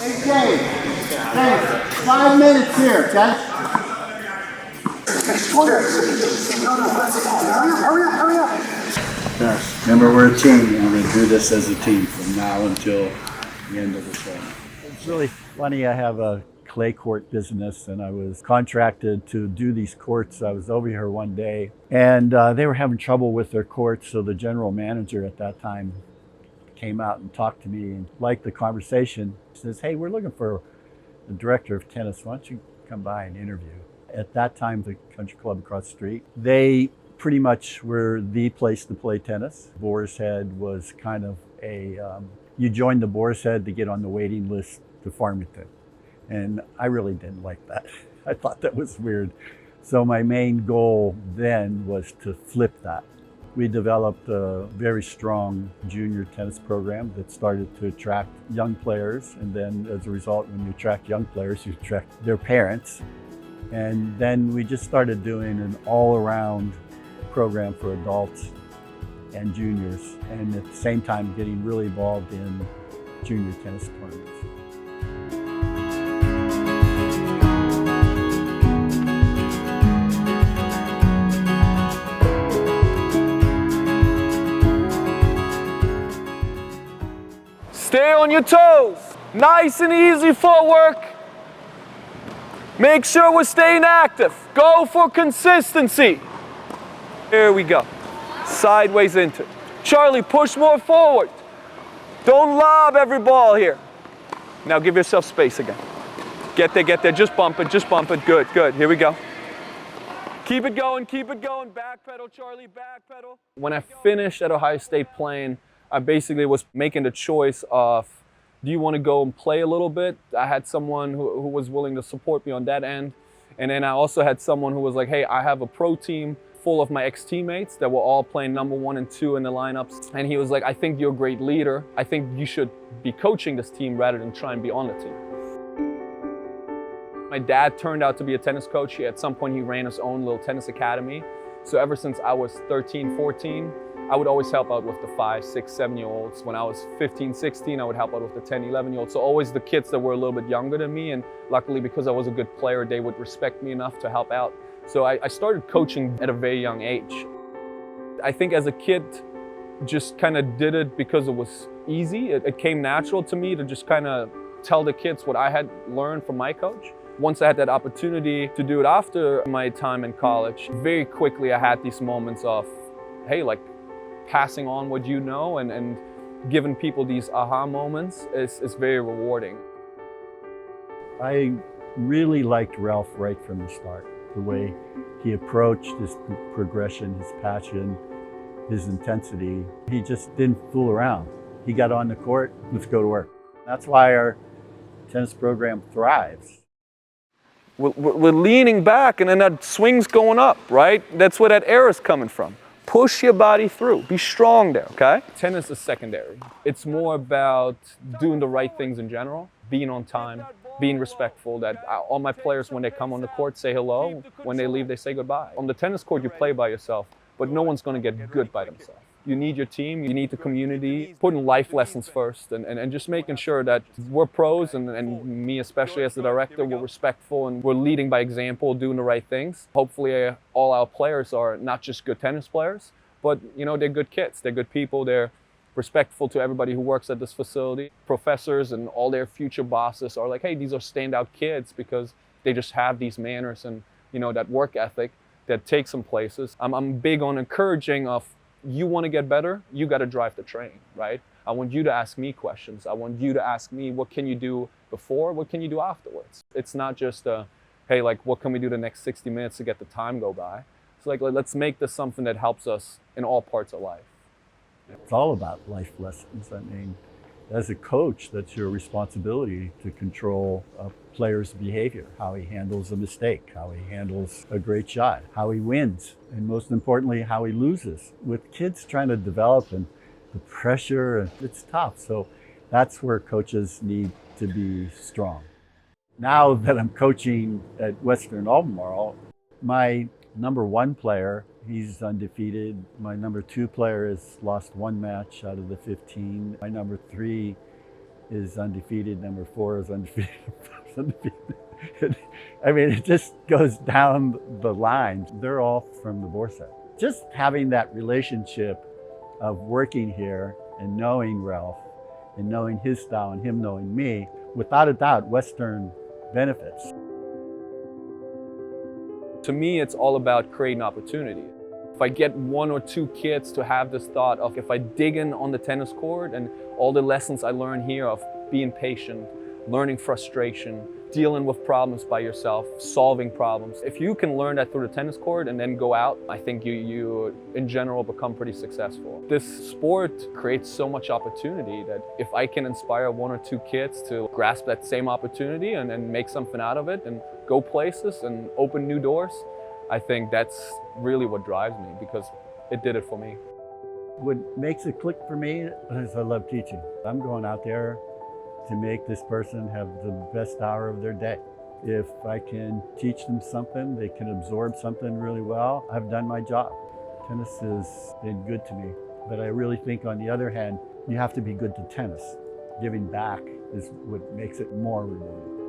Hey, Dave, 5 minutes here, okay? Hurry up. Yes, remember we're a team, and we're going to do this as a team from now until the end of the show. It's really funny. I have a clay court business, and I was contracted to do these courts. I was over here one day, and they were having trouble with their courts, so the general manager at that time came out and talked to me and liked the conversation. He says, hey, we're looking for the director of tennis. Why don't you come by and interview? At that time, the country club across the street, they pretty much were the place to play tennis. Boar's Head was kind of you joined the Boar's Head to get on the waiting list to Farmington. And I really didn't like that. I thought that was weird. So my main goal then was to flip that. We developed a very strong junior tennis program that started to attract young players. And then as a result, when you attract young players, you attract their parents. And then we just started doing an all-around program for adults and juniors, and at the same time getting really involved in junior tennis tournaments. Stay on your toes. Nice and easy footwork. Make sure we're staying active. Go for consistency. There we go. Sideways into it. Charlie, push more forward. Don't lob every ball here. Now give yourself space again. Get there. Just bump it. Good. Here we go. Keep it going. Back pedal, Charlie, back pedal. When I finished at Ohio State playing, I basically was making the choice of, do you want to go and play a little bit? I had someone who was willing to support me on that end. And then I also had someone who was like, hey, I have a pro team full of my ex-teammates that were all playing number 1 and 2 in the lineups. And he was like, I think you're a great leader. I think you should be coaching this team rather than try and be on the team. My dad turned out to be a tennis coach. At some point, he ran his own little tennis academy. So ever since I was 13, 14, I would always help out with the 5, 6, 7-year-olds. When I was 15, 16, I would help out with the 10, 11-year-olds. So always the kids that were a little bit younger than me. And luckily, because I was a good player, they would respect me enough to help out. So I started coaching at a very young age. I think as a kid, just kind of did it because it was easy. It came natural to me to just kind of tell the kids what I had learned from my coach. Once I had that opportunity to do it after my time in college, very quickly I had these moments of, hey, like passing on what you know and giving people these aha moments is very rewarding. I really liked Ralf right from the start. The way he approached his progression, his passion, his intensity. He just didn't fool around. He got on the court, let's go to work. That's why our tennis program thrives. We're leaning back and then that swing's going up, right? That's where that air is coming from. Push your body through. Be strong there, okay? Tennis is secondary. It's more about doing the right things in general, being on time, being respectful, that all my players, when they come on the court, say hello. When they leave, they say goodbye. On the tennis court, you play by yourself, but no one's going to get good by themselves. You need your team, you need the community, putting life lessons first, and just making sure that we're pros, and me especially as the director, we're respectful and we're leading by example, doing the right things. Hopefully all our players are not just good tennis players, but they're good kids, they're good people, they're respectful to everybody who works at this facility. Professors and all their future bosses are like, hey, these are standout kids because they just have these manners and that work ethic that takes them places. I'm big on encouraging of, you want to get better, you got to drive the train, right? I want you to ask me questions. I want you to ask me, what can you do before? What can you do afterwards? It's not just hey, like, what can we do the next 60 minutes to get the time go by? It's like, let's make this something that helps us in all parts of life. It's all about life lessons. I mean, as a coach, that's your responsibility to control a player's behavior, how he handles a mistake, how he handles a great shot, how he wins, and most importantly, how he loses. With kids trying to develop and the pressure, it's tough. So that's where coaches need to be strong. Now that I'm coaching at Western Albemarle, my number 1 player, he's undefeated. My number 2 player has lost 1 match out of the 15. My number 3 is undefeated, number 4 is undefeated, number 5 is undefeated. I mean, it just goes down the line. They're all from the Borset. Just having that relationship of working here and knowing Ralph and knowing his style and him knowing me, without a doubt, Western benefits. To me, it's all about creating opportunity. If I get 1 or 2 kids to have this thought of, if I dig in on the tennis court and all the lessons I learn here of being patient, learning frustration, dealing with problems by yourself, solving problems. If you can learn that through the tennis court and then go out, I think you in general become pretty successful. This sport creates so much opportunity that if I can inspire 1 or 2 kids to grasp that same opportunity and then make something out of it and go places and open new doors, I think that's really what drives me, because it did it for me. What makes it click for me is I love teaching. I'm going out there to make this person have the best hour of their day. If I can teach them something, they can absorb something really well, I've done my job. Tennis has been good to me, but I really think on the other hand, you have to be good to tennis. Giving back is what makes it more rewarding.